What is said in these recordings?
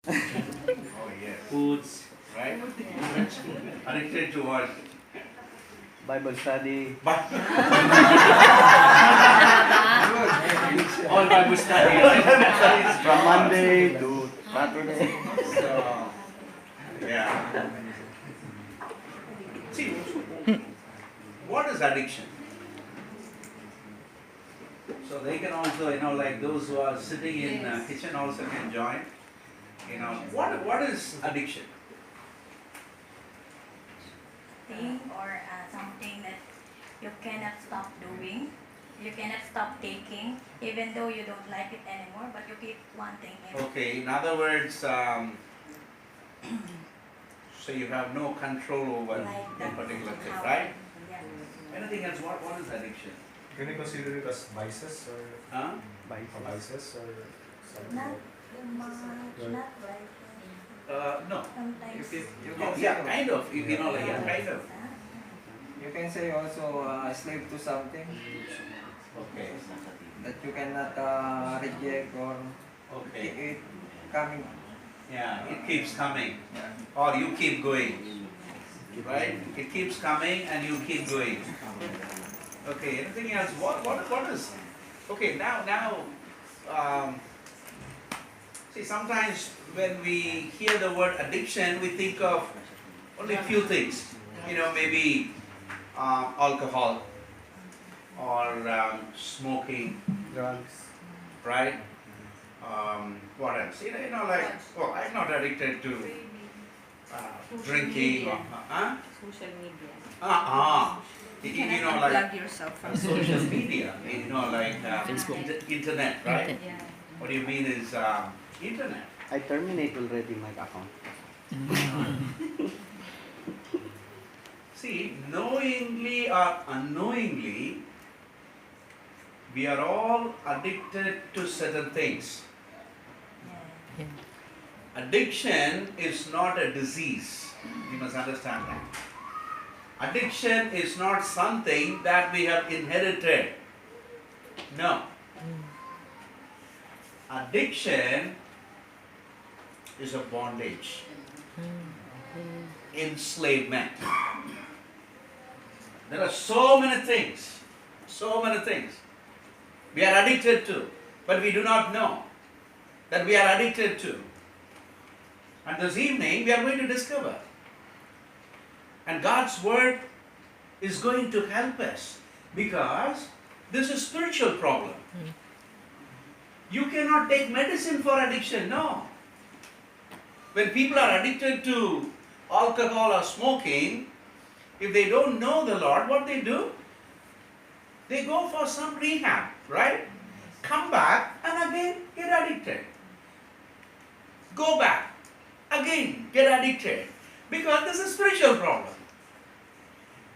Oh yes. Foods, right? Addicted to what? Bible study. All Bible study. From Monday to Saturday. So, yeah. See, what is addiction? So they can also, like those who are sitting in kitchen also can join. What is addiction? Thing or something that you cannot stop doing, you cannot stop taking, even though you don't like it anymore, but you keep wanting it. Okay, in other words, so you have no control over Like a that. particular thing, How- right? Yeah. Anything else? What is addiction? Can you consider it as vices or Huh? vices or something Not like much, not right. No. Sometimes. You Oh, can yeah, say, kind of. Yeah, kind of. you can say also slave to something Okay. that you cannot reject or Okay. it coming. Yeah, it keeps coming. Yeah. Or you keep going. Right? It keeps coming and you keep going. Okay, anything else? What is? Okay, now, see, sometimes when we hear the word addiction, we think of only a few things. Maybe alcohol or smoking, Drugs. right? What else? Like, well, I'm not addicted to drinking or, Social media. like Plug yourself from social media, like Facebook. internet, right? Yeah. What do you mean is internet? I terminate already my account. See, knowingly or unknowingly, we are all addicted to certain things. Yeah. Addiction is not a disease. You must understand that. Addiction is not something that we have inherited. No. Addiction is a bondage, enslavement. There are so many things we are addicted to, but we do not know that we are addicted to. And this evening we are going to discover. And God's word is going to help us because this is a spiritual problem. You cannot take medicine for addiction, no. When people are addicted to alcohol or smoking, if they don't know the Lord, what they do? They go for some rehab, right? Come back and again get addicted. Go back, again get addicted. Because this is a spiritual problem.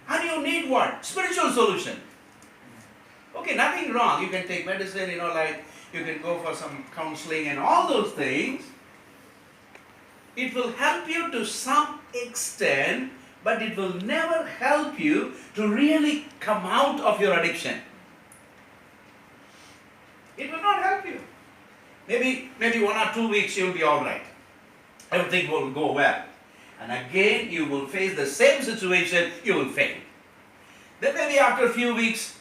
And you need what? Spiritual solution. Okay, nothing wrong. You can take medicine, like you can go for some counseling and all those things. It will help you to some extent, but it will never help you to really come out of your addiction. It will not help you. Maybe 1 or 2 weeks you will be all right. Everything will go well. And again you will face the same situation, you will fail. Then maybe after a few weeks,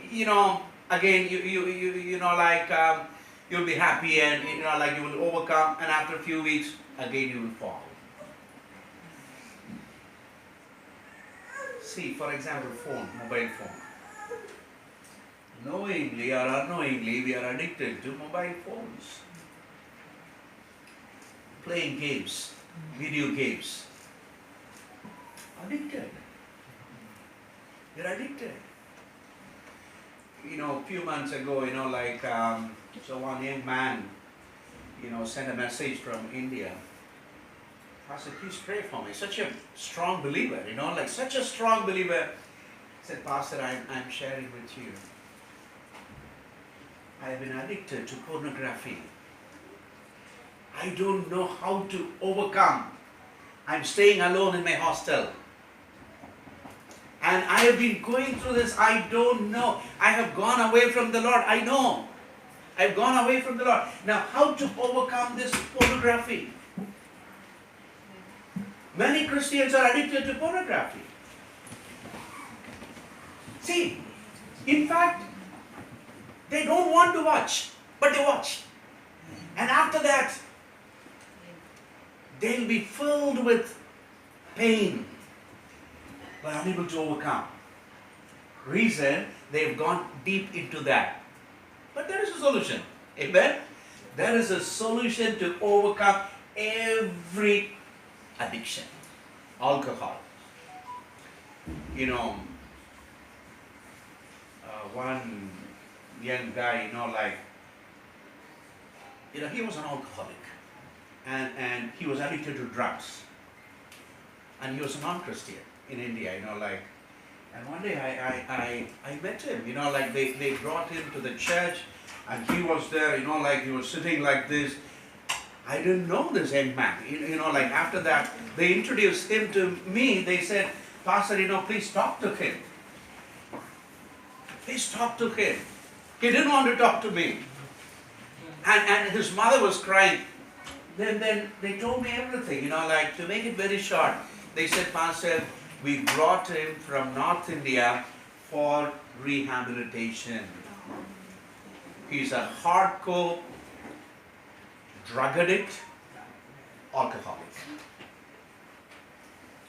again you'll be happy and you will overcome, and after a few weeks again you will fall. See, for example, mobile phone. Knowingly or unknowingly, we are addicted to mobile phones. Playing games, video games. Addicted. You're addicted. A few months ago, so one young man, sent a message from India. Pastor, please pray for me. Such a strong believer, such a strong believer. Said, Pastor, I'm sharing with you. I have been addicted to pornography. I don't know how to overcome. I'm staying alone in my hostel. And I have been going through this. I don't know. I have gone away from the Lord. I know. I've gone away from the Lord. Now, how to overcome this pornography? Many Christians are addicted to pornography. See, in fact, they don't want to watch, but they watch. And after that, they'll be filled with pain, but unable to overcome. Reason, they've gone deep into that. But there is a solution. Amen? There is a solution to overcome every addiction. Alcohol. You know, one young guy, he was an alcoholic. And he was addicted to drugs. And he was a non-Christian in India, and one day I met him, they brought him to the church and he was there, he was sitting like this. I didn't know this young man, after that they introduced him to me. They said, Pastor, please talk to him. Please talk to him. He didn't want to talk to me. And his mother was crying. Then they told me everything, to make it very short. They said, Pastor, we brought him from North India for rehabilitation. He's a hardcore drug addict, alcoholic.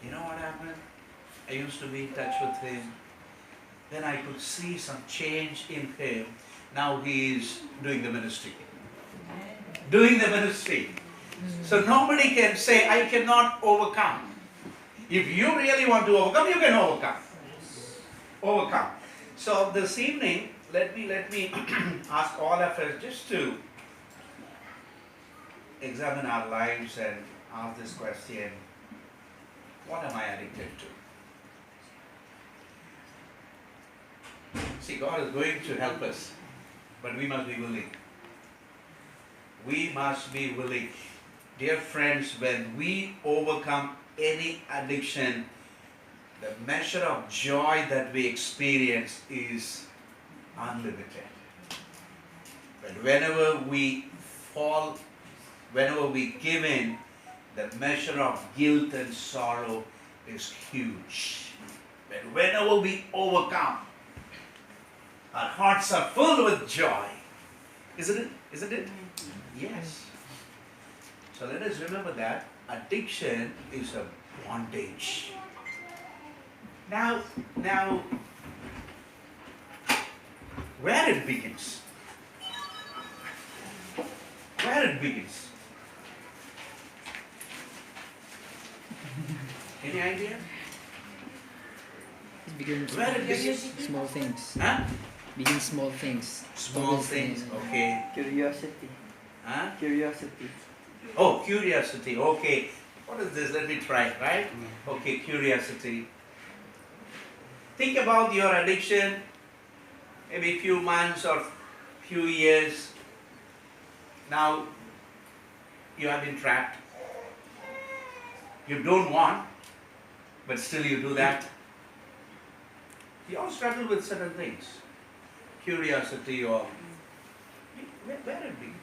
You know what happened? I used to be in touch with him. Then I could see some change in him. Now he is doing the ministry. Doing the ministry. So nobody can say, I cannot overcome. If you really want to overcome, you can overcome. Overcome. So this evening, let me ask all of us just to examine our lives and ask this question: what am I addicted to? See, God is going to help us, but we must be willing. We must be willing. Dear friends, when we overcome any addiction, the measure of joy that we experience is unlimited. But whenever we fall, whenever we give in, the measure of guilt and sorrow is huge. But whenever we overcome, our hearts are filled with joy. Isn't it? Isn't it? Yes. So let us remember that addiction is a bondage. Now, where it begins? Where it begins? Any idea? It begins Where it with begins? small things. Huh? Begin small things. Small things. Okay. Curiosity. Huh? Curiosity. Oh, curiosity. Okay. What is this? Let me try, right? Okay, curiosity. Think about your addiction, maybe few months or few years. Now, you have been trapped. You don't want, but still you do that. You all struggle with certain things. Curiosity or where it begins.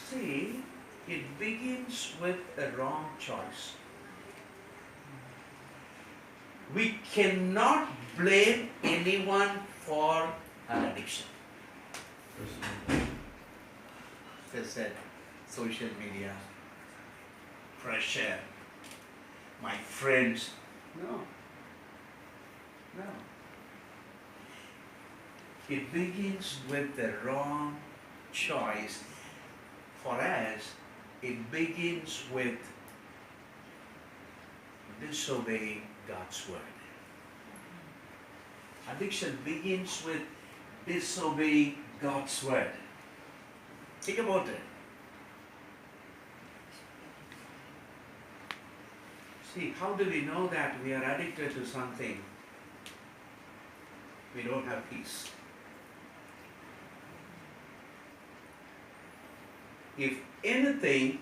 See, it begins with a wrong choice. We cannot blame anyone for an addiction. They said, social media, pressure, my friends. No. No. It begins with the wrong choice. For us, it begins with disobeying God's word. Addiction begins with disobeying God's word. Think about it. See, how do we know that we are addicted to something? We don't have peace. If anything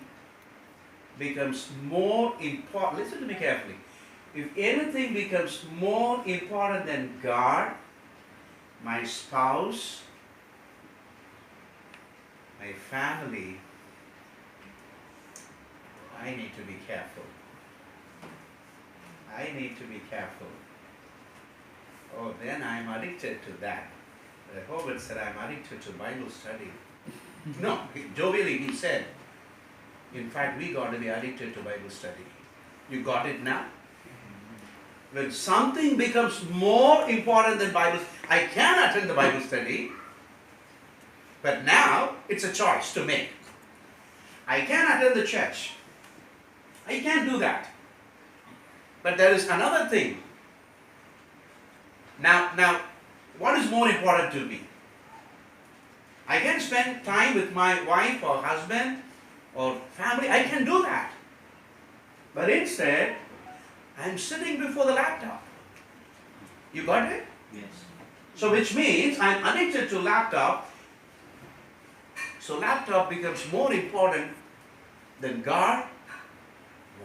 becomes more important, listen to me carefully. If anything becomes more important than God, my spouse, my family, I need to be careful. I need to be careful. Oh, then I'm addicted to that. Robert said, I'm addicted to Bible study. No, jovially he said, in fact, we got to be addicted to Bible study. You got it now? When something becomes more important than Bible, I can attend the Bible study, but now it's a choice to make. I can attend the church. I can do that. But there is another thing. Now, what is more important to me? I can spend time with my wife or husband or family. I can do that. But instead, I'm sitting before the laptop. You got it? Yes. So which means I'm addicted to laptop. So laptop becomes more important than God,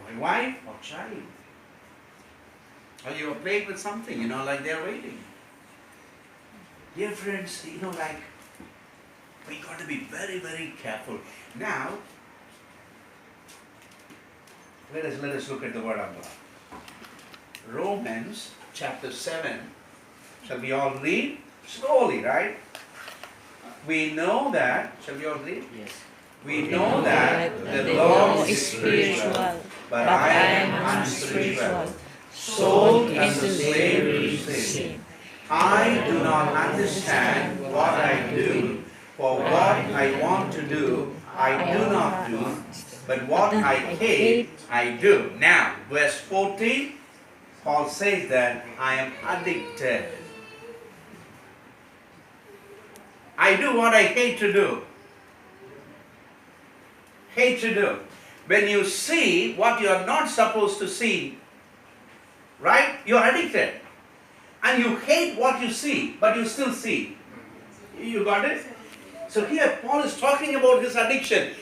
my wife or child. Or you are playing with something, like they're waiting. Dear friends, like we got to be very, very careful. Now, let us look at the word of God. Romans chapter 7. Shall we all read? Slowly, right? We know that, shall we all read? Yes. We know that the law is spiritual, but I am unspiritual, sold into slavery to sin. I do not understand what I do, for what I want to do, I do not do, but what I hate, I do. Now, verse 14, Paul says that I am addicted. I do what I hate to do. Hate to do. When you see what you are not supposed to see, right? You are addicted. And you hate what you see, but you still see. You got it? So here Paul is talking about his addiction.